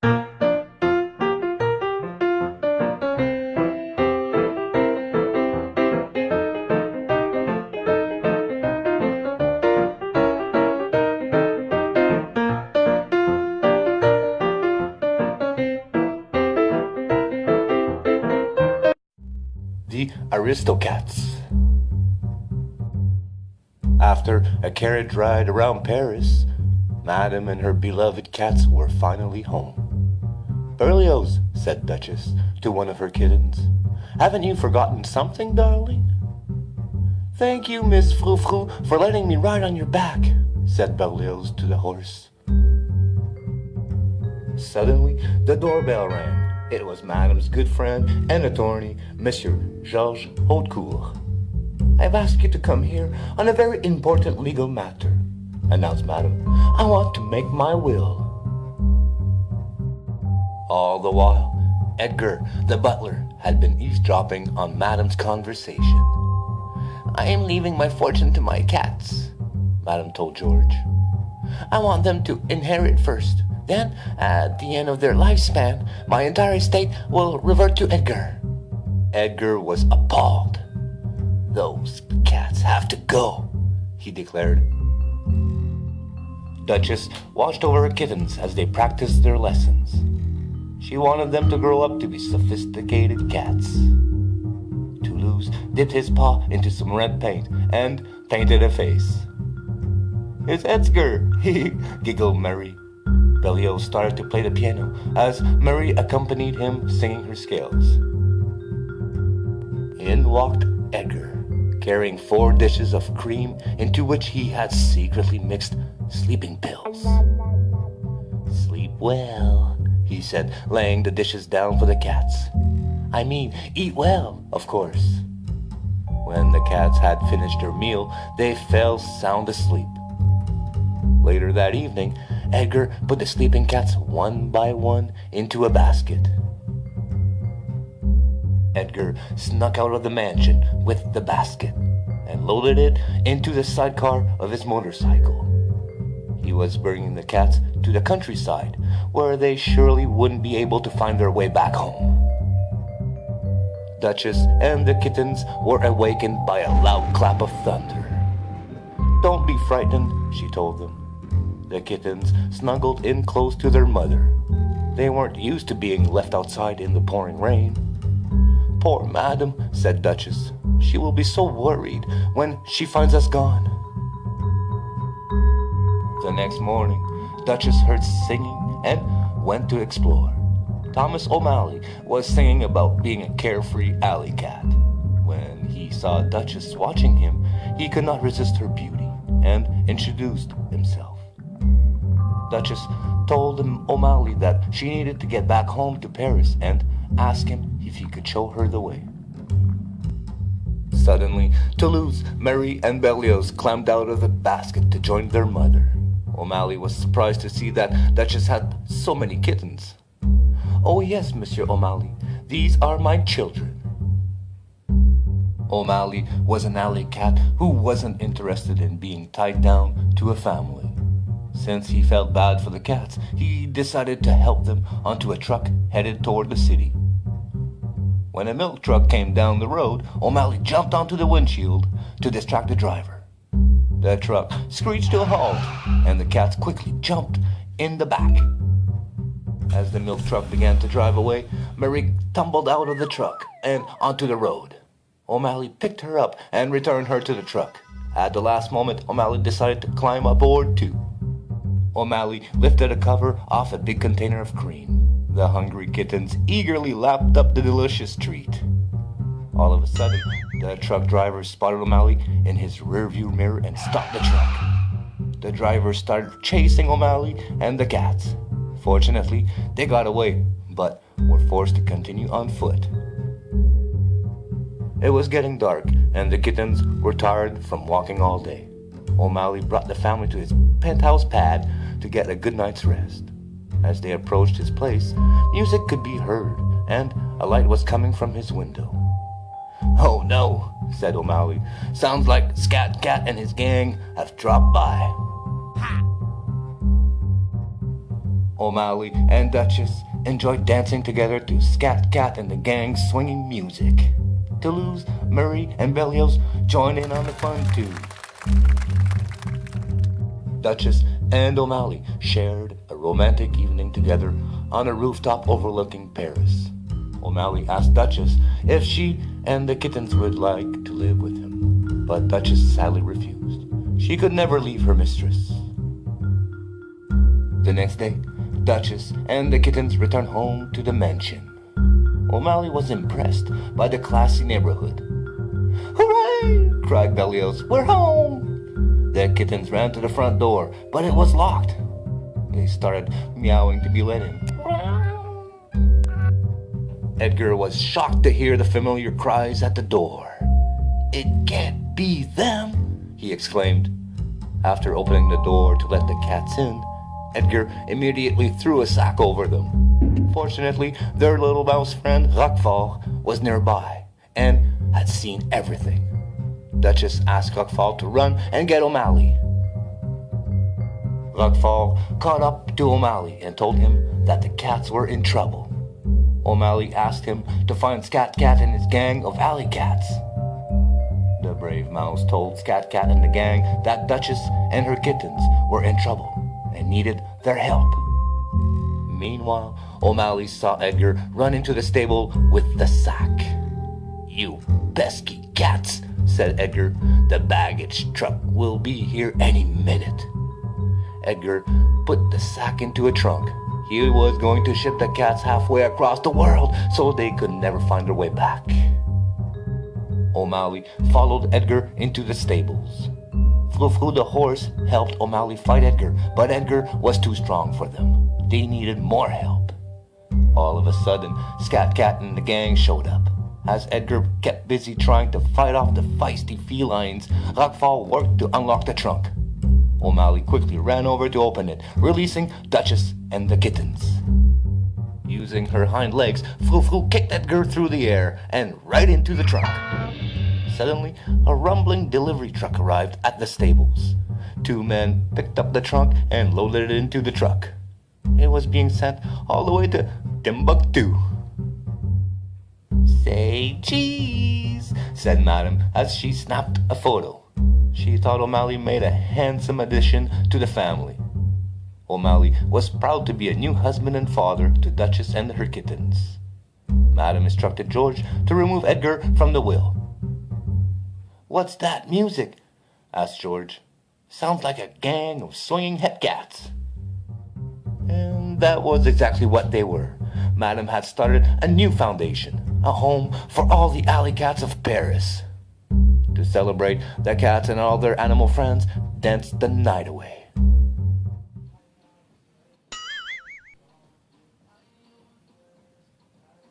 The Aristocats. After a carriage ride around Paris, Madame and her beloved cats were finally home. "Berlioz," said Duchess to one of her kittens, "haven't you forgotten something, darling?" "Thank you, Miss Frou Frou, for letting me ride on your back," said Berlioz to the horse. Suddenly, the doorbell rang. It was Madame's good friend and attorney, Monsieur Georges Hautecourt. "I've asked you to come here on a very important legal matter," announced Madame. "I want to make my will." All the while, Edgar, the butler, had been eavesdropping on Madame's conversation. "I am leaving my fortune to my cats," Madame told George. "I want them to inherit first. Then, at the end of their lifespan, my entire estate will revert to Edgar." Edgar was appalled. "Those cats have to go," he declared. Duchess watched over her kittens as they practiced their lessons. She wanted them to grow up to be sophisticated cats. Toulouse dipped his paw into some red paint and painted a face. "It's Edgar," giggled Marie. Berlioz started to play the piano as Marie accompanied him, singing her scales. In walked Edgar, carrying 4 dishes of cream into which he had secretly mixed sleeping pills. "Sleep well," he said, laying the dishes down for the cats. "I mean, eat well, of course." When the cats had finished their meal, they fell sound asleep. Later that evening, Edgar put the sleeping cats one by one into a basket. Edgar snuck out of the mansion with the basket and loaded it into the sidecar of his motorcycle. He was bringing the cats to the countryside, where they surely wouldn't be able to find their way back home. Duchess and the kittens were awakened by a loud clap of thunder. "Don't be frightened," she told them. The kittens snuggled in close to their mother. They weren't used to being left outside in the pouring rain. "Poor Madame," said Duchess. "She will be so worried when she finds us gone." The next morning, Duchess heard singing and went to explore. Thomas O'Malley was singing about being a carefree alley cat. When he saw Duchess watching him, he could not resist her beauty and introduced himself. Duchess told O'Malley that she needed to get back home to Paris and asked him if he could show her the way. Suddenly, Toulouse, Marie, and Berlioz climbed out of the basket to join their mother. O'Malley was surprised to see that Duchess had so many kittens. "Oh yes, Monsieur O'Malley, these are my children." O'Malley was an alley cat who wasn't interested in being tied down to a family. Since he felt bad for the cats, he decided to help them onto a truck headed toward the city. When a milk truck came down the road, O'Malley jumped onto the windshield to distract the driver. The truck screeched to a halt, and the cats quickly jumped in the back. As the milk truck began to drive away, Marie tumbled out of the truck and onto the road. O'Malley picked her up and returned her to the truck. At the last moment, O'Malley decided to climb aboard too. O'Malley lifted a cover off a big container of cream. The hungry kittens eagerly lapped up the delicious treat. All of a sudden, the truck driver spotted O'Malley in his rearview mirror and stopped the truck. The driver started chasing O'Malley and the cats. Fortunately, they got away, but were forced to continue on foot. It was getting dark, and the kittens were tired from walking all day. O'Malley brought the family to his penthouse pad to get a good night's rest. As they approached his place, music could be heard, and a light was coming from his window. "Oh no," said O'Malley. "Sounds like Scat Cat and his gang have dropped by." O'Malley and Duchess enjoyed dancing together to Scat Cat and the Gang's swinging music. Toulouse, Murray, and Berlioz joined in on the fun too. Duchess and O'Malley shared a romantic evening together on a rooftop overlooking Paris. O'Malley asked Duchess if she and the kittens would like to live with him, but Duchess sadly refused. She could never leave her mistress. The next day, Duchess and the kittens returned home to the mansion. O'Malley was impressed by the classy neighborhood. "Hooray!" cried Berlioz. "We're home!" The kittens ran to the front door, but it was locked. They started meowing to be let in. Edgar was shocked to hear the familiar cries at the door. "It can't be them!" he exclaimed. After opening the door to let the cats in, Edgar immediately threw a sack over them. Fortunately, their little mouse friend Roquefort was nearby and had seen everything. Duchess asked Roquefort to run and get O'Malley. Roquefort caught up to O'Malley and told him that the cats were in trouble. O'Malley asked him to find Scat Cat and his gang of alley cats. The brave mouse told Scat Cat and the gang that Duchess and her kittens were in trouble and needed their help. Meanwhile, O'Malley saw Edgar run into the stable with the sack. "You pesky cats," said Edgar. "The baggage truck will be here any minute." Edgar put the sack into a trunk. He was going to ship the cats halfway across the world so they could never find their way back. O'Malley followed Edgar into the stables. Frou-Frou the horse helped O'Malley fight Edgar, but Edgar was too strong for them. They needed more help. All of a sudden, Scat Cat and the gang showed up. As Edgar kept busy trying to fight off the feisty felines, Roquefort worked to unlock the trunk. O'Malley quickly ran over to open it, releasing Duchess and the kittens. Using her hind legs, Frou-Frou kicked Edgar through the air and right into the trunk. Suddenly, a rumbling delivery truck arrived at the stables. Two men picked up the trunk and loaded it into the truck. It was being sent all the way to Timbuktu. "Say cheese," said Madame as she snapped a photo. She thought O'Malley made a handsome addition to the family. O'Malley was proud to be a new husband and father to Duchess and her kittens. Madame instructed George to remove Edgar from the will. "What's that music?" asked George. "Sounds like a gang of swinging het cats." And that was exactly what they were. Madame had started a new foundation, a home for all the alley cats of Paris. To celebrate, the cats and all their animal friends danced the night away.